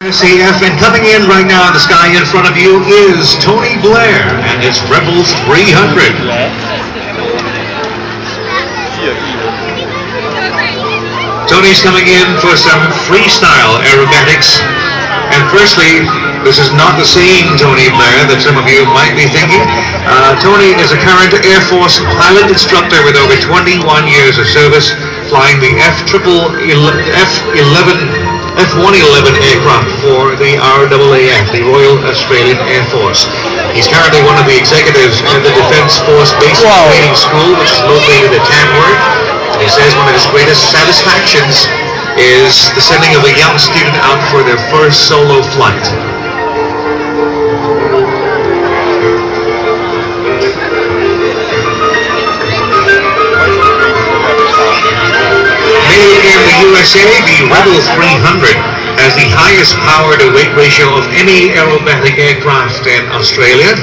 RSAF, and coming in right now in the sky in front of you is Tony Blair and his Rebel 300. Tony's coming in for some freestyle aerobatics. And firstly, this is not the same Tony Blair that some of you might be thinking. Tony is a current Air Force pilot instructor with over 21 years of service, flying the F-111 aircraft for the RAAF, the Royal Australian Air Force. He's currently one of the executives at the Defence Force Basic Training School, which is located at Tamworth. And he says one of his greatest satisfactions is the sending of a young student out for their first solo flight. Made in the USA, the Rebel 300 has the highest power-to-weight ratio of any aerobatic aircraft in Australia.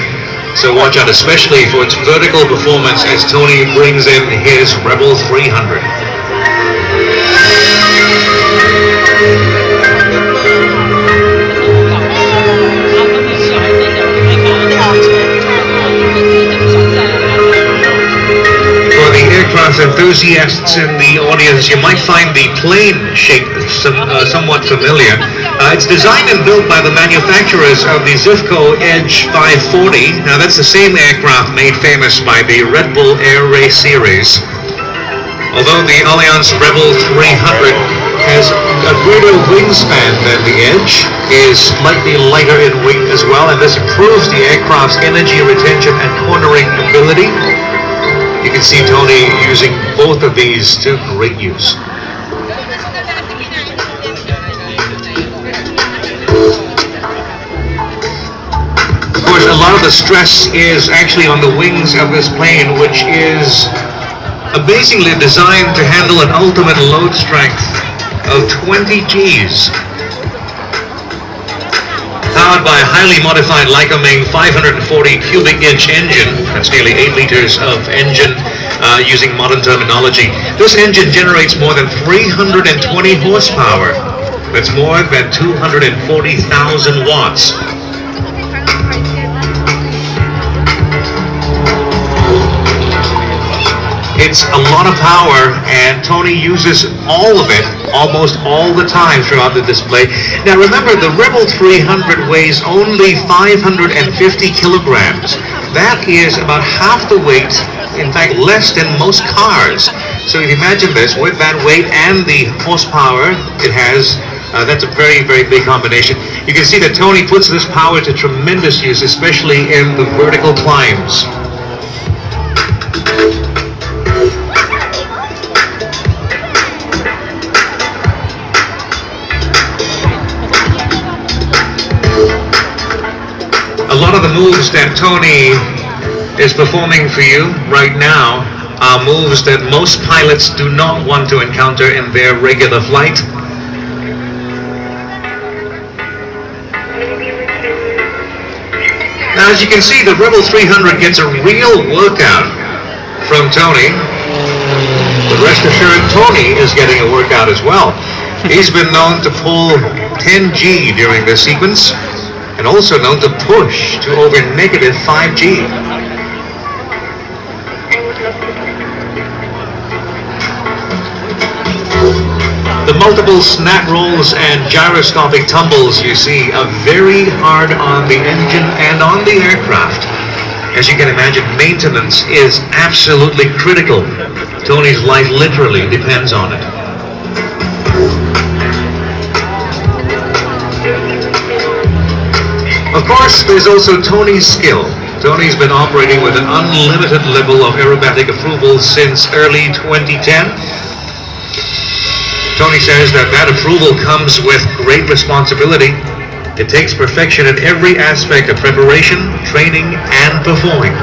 So watch out especially for its vertical performance as Tony brings in his Rebel 300. For the aircraft enthusiasts in the audience, you might find the plane shape somewhat familiar. It's designed and built by the manufacturers of the Zifco Edge 540. Now that's the same aircraft made famous by the Red Bull Air Race series. Although the Allianz Rebel 300 has a greater wingspan than the Edge, is slightly lighter in weight as well, and this improves the aircraft's energy retention and cornering ability. You can see Tony using both of these to great use. A lot of the stress is actually on the wings of this plane, which is amazingly designed to handle an ultimate load strength of 20 Gs. Powered by a highly modified Lycoming 540 cubic inch engine, that's nearly 8 liters of engine using modern terminology. This engine generates more than 320 horsepower. That's more than 240,000 watts. It's a lot of power, and Tony uses all of it almost all the time throughout the display. Now remember, the Rebel 300 weighs only 550 kilograms. That is about half the weight, in fact less than most cars. So if you imagine this, with that weight and the horsepower it has, that's a very, very big combination. You can see that Tony puts this power to tremendous use, especially in the vertical climbs. A lot of the moves that Tony is performing for you right now are moves that most pilots do not want to encounter in their regular flight. Now, as you can see, the Rebel 300 gets a real workout from Tony. But rest assured, Tony is getting a workout as well. He's been known to pull 10 G during this sequence, and also known to push to over negative 5 G. The multiple snap rolls and gyroscopic tumbles you see are very hard on the engine and on the aircraft. As you can imagine, maintenance is absolutely critical. Tony's life literally depends on it. Of course, there's also Tony's skill. Tony's been operating with an unlimited level of aerobatic approval since early 2010. Tony says that approval comes with great responsibility. It takes perfection in every aspect of preparation, training, and performing.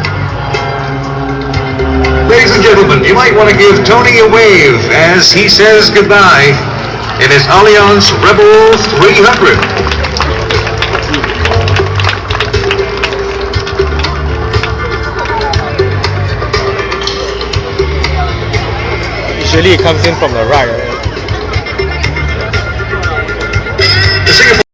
Ladies and gentlemen, you might want to give Tony a wave as he says goodbye in his Allianz Rebel 300. Usually it comes in from the right.